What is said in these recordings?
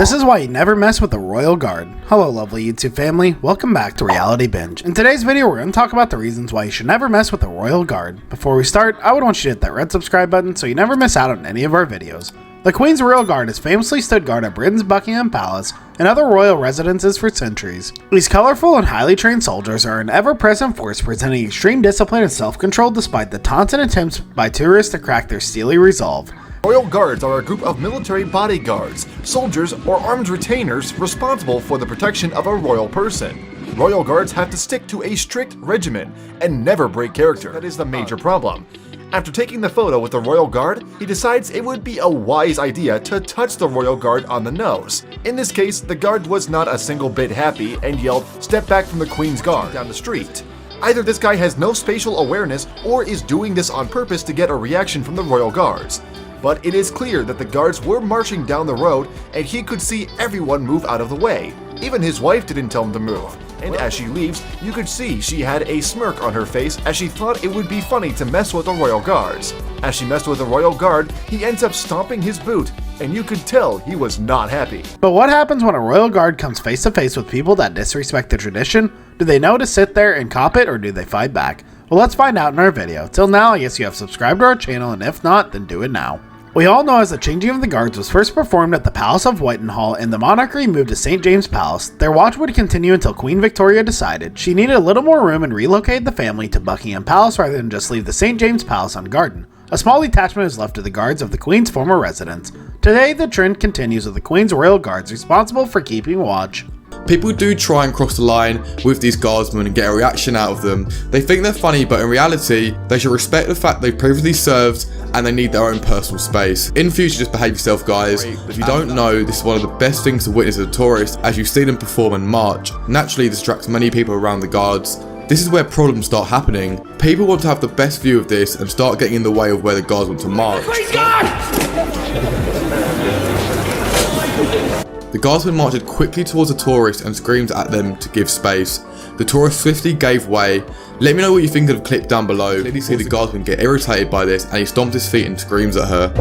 This is why you never mess with the Royal Guard. Hello lovely YouTube family, welcome back to Reality Binge. In today's video we're going to talk about the reasons why you should never mess with the Royal Guard. Before we start, I would want you to hit that red subscribe button so you never miss out on any of our videos. The Queen's Royal Guard has famously stood guard at Britain's Buckingham Palace and other royal residences for centuries. These colorful and highly trained soldiers are an ever-present force presenting extreme discipline and self-control despite the taunts and attempts by tourists to crack their steely resolve. Royal Guards are a group of military bodyguards, soldiers, or armed retainers responsible for the protection of a royal person. Royal Guards have to stick to a strict regimen and never break character. That is the major problem. After taking the photo with the Royal Guard, he decides it would be a wise idea to touch the Royal Guard on the nose. In this case, the guard was not a single bit happy and yelled, "Step back from the Queen's Guard," down the street. Either this guy has no spatial awareness or is doing this on purpose to get a reaction from the Royal Guards. But it is clear that the guards were marching down the road and he could see everyone move out of the way. Even his wife didn't tell him to move. And as she leaves, you could see she had a smirk on her face as she thought it would be funny to mess with the Royal Guards. As she messed with the Royal Guard, he ends up stomping his boot, and you could tell he was not happy. But what happens when a Royal Guard comes face to face with people that disrespect the tradition? Do they know to sit there and cop it, or do they fight back? Well, let's find out in our video. Till now, I guess you have subscribed to our channel, and if not, then do it now. We all know as the changing of the guards was first performed at the Palace of Whitehall and the monarchy moved to St. James Palace, their watch would continue until Queen Victoria decided she needed a little more room and relocated the family to Buckingham Palace rather than just leave the St. James Palace unguarded. A small detachment is left to the guards of the Queen's former residence. Today, the trend continues with the Queen's Royal Guards responsible for keeping watch. People do try and cross the line with these guardsmen and get a reaction out of them. They think they're funny, but in reality, they should respect the fact they've previously served and they need their own personal space. In future, just behave yourself, guys. If you don't know, this is one of the best things to witness as a tourist as you see them perform and march. Naturally, this distracts many people around the guards. This is where problems start happening. People want to have the best view of this and start getting in the way of where the guards want to march. The guardsman marched quickly towards the tourist and screamed at them to give space. The tourist swiftly gave way. Let me know what you think of the clip down below. Clearly see the guardsman get irritated by this and he stomps his feet and screams at her.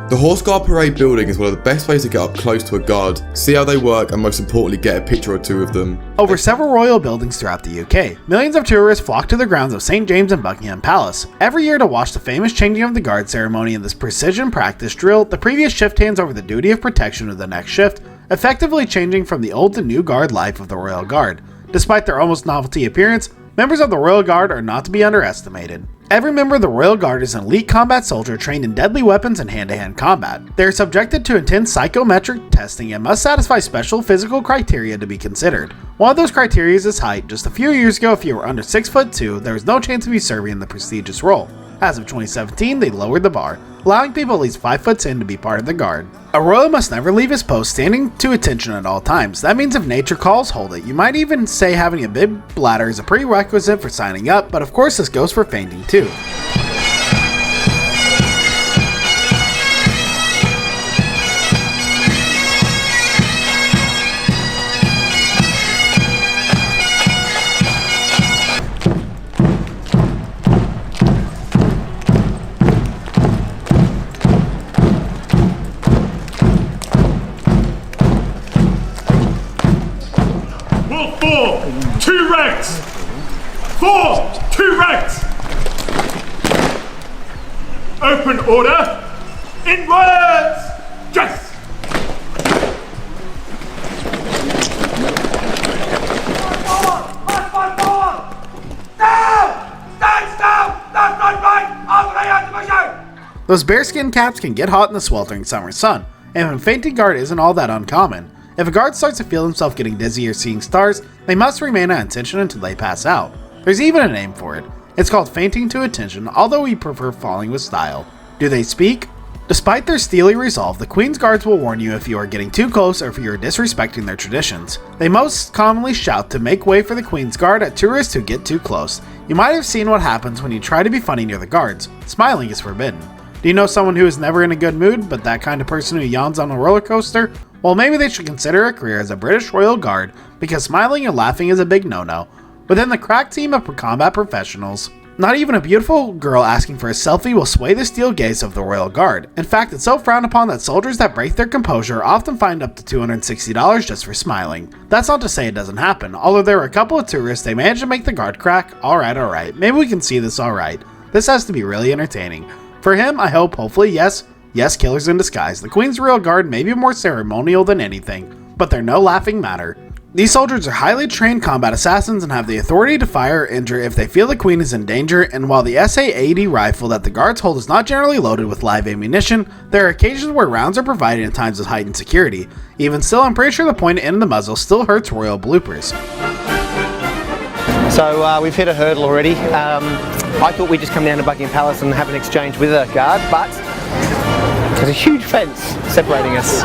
The Horse Guard Parade building is one of the best ways to get up close to a guard, see how they work and most importantly get a picture or two of them. Over several royal buildings throughout the UK, millions of tourists flock to the grounds of St. James and Buckingham Palace. Every year to watch the famous changing of the guard ceremony in this precision practice drill, the previous shift hands over the duty of protection of the next shift, effectively changing from the old to new guard life of the Royal Guard. Despite their almost novelty appearance, members of the Royal Guard are not to be underestimated. Every member of the Royal Guard is an elite combat soldier trained in deadly weapons and hand-to-hand combat. They are subjected to intense psychometric testing and must satisfy special physical criteria to be considered. One of those criteria is height. Just a few years ago, if you were under 6'2", there was no chance of you serving in the prestigious role. As of 2017, they lowered the bar, allowing people at least 5'10" to be part of the guard. A royal must never leave his post standing to attention at all times. That means if nature calls, hold it. You might even say having a big bladder is a prerequisite for signing up, but of course this goes for fainting too. Two ranks! 4, 2 ranks! Open order! Inwards! Dress! March forward! Down! Stand still! Left, right! All the way out to position! Those bearskin caps can get hot in the sweltering summer sun, and a fainting guard isn't all that uncommon. If a guard starts to feel himself getting dizzy or seeing stars, they must remain at attention until they pass out. There's even a name for it. It's called fainting to attention, although we prefer falling with style. Do they speak? Despite their steely resolve, the Queen's Guards will warn you if you are getting too close or if you are disrespecting their traditions. They most commonly shout to make way for the Queen's Guard at tourists who get too close. You might have seen what happens when you try to be funny near the guards. Smiling is forbidden. Do you know someone who is never in a good mood, but that kind of person who yawns on a roller coaster? Well, maybe they should consider a career as a British Royal Guard because smiling and laughing is a big no-no within the crack team of combat professionals. Not even a beautiful girl asking for a selfie will sway the steel gaze of the Royal Guard. In fact, it's so frowned upon that soldiers that break their composure often find up to $260 just for smiling. That's not to say it doesn't happen, although there were a couple of tourists they managed to make the guard crack. Alright, maybe we can see this alright. This has to be really entertaining. For him, I hope, hopefully, yes, killers in disguise. The Queen's Royal Guard may be more ceremonial than anything, but they're no laughing matter. These soldiers are highly trained combat assassins and have the authority to fire or injure if they feel the Queen is in danger, and while the SA-80 rifle that the guards hold is not generally loaded with live ammunition, there are occasions where rounds are provided in times of heightened security. Even still, I'm pretty sure the point in the muzzle still hurts royal bloopers. So we've hit a hurdle already. I thought we'd just come down to Buckingham Palace and have an exchange with a guard, but there's a huge fence separating us.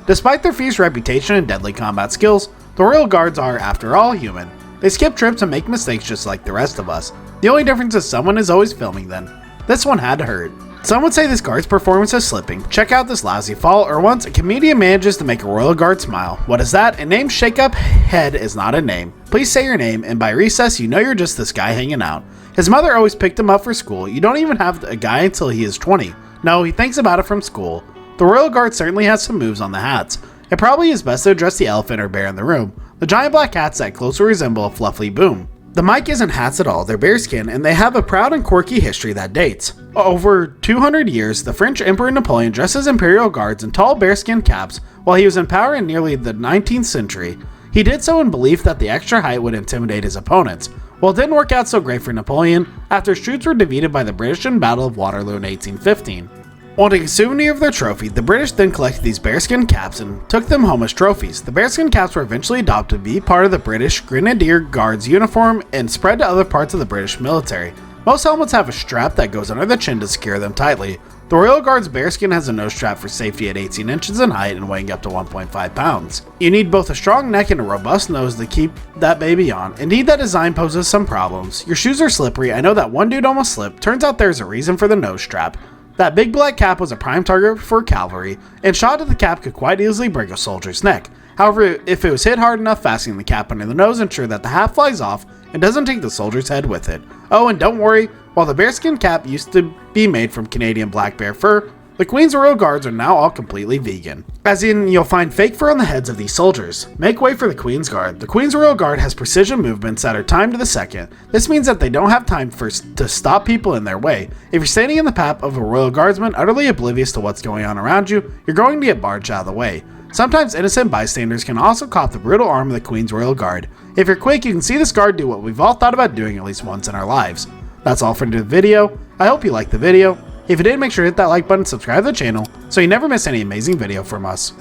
Despite their fierce reputation and deadly combat skills, the Royal Guards are, after all, human. They skip trips and make mistakes just like the rest of us. The only difference is someone is always filming them. This one had to hurt. Some would say this guard's performance is slipping. Check out this lousy fall, or once a comedian manages to make a Royal Guard smile. What is that? A name shake-up? Head is not a name. Please say your name, and by recess you know you're just this guy hanging out. His mother always picked him up for school. You don't even have a guy until he is 20. No, he thinks about it from school. The Royal Guard certainly has some moves on the hats. It probably is best to address the elephant or bear in the room, the giant black hats that closely resemble a fluffy boom. The mic isn't hats at all, they're bearskin, and they have a proud and quirky history that dates. Over 200 years, the French Emperor Napoleon dressed his imperial guards in tall bearskin caps while he was in power in nearly the 19th century. He did so in belief that the extra height would intimidate his opponents. Well, it didn't work out so great for Napoleon after his troops were defeated by the British in Battle of Waterloo in 1815. Wanting a souvenir of their trophy, the British then collected these bearskin caps and took them home as trophies. The bearskin caps were eventually adopted to be part of the British Grenadier Guards uniform and spread to other parts of the British military. Most helmets have a strap that goes under the chin to secure them tightly. The Royal Guard's bearskin has a nose strap for safety at 18 inches in height and weighing up to 1.5 pounds. You need both a strong neck and a robust nose to keep that baby on. Indeed, that design poses some problems. Your shoes are slippery. I know that one dude almost slipped. Turns out there's a reason for the nose strap. That big black cap was a prime target for cavalry, and shot at the cap could quite easily break a soldier's neck. However, if it was hit hard enough, fastening the cap under the nose ensure that the hat flies off and doesn't take the soldier's head with it. Oh, and don't worry, while the bearskin cap used to be made from Canadian black bear fur, the Queen's Royal Guards are now all completely vegan. As in, you'll find fake fur on the heads of these soldiers. Make way for the Queen's Guard. The Queen's Royal Guard has precision movements that are timed to the second. This means that they don't have time to stop people in their way. If you're standing in the path of a Royal Guardsman, utterly oblivious to what's going on around you, you're going to get barged out of the way. Sometimes innocent bystanders can also cop the brutal arm of the Queen's Royal Guard. If you're quick, you can see this guard do what we've all thought about doing at least once in our lives. That's all for the video. I hope you liked the video. If you did, make sure to hit that like button, subscribe to the channel, so you never miss any amazing video from us.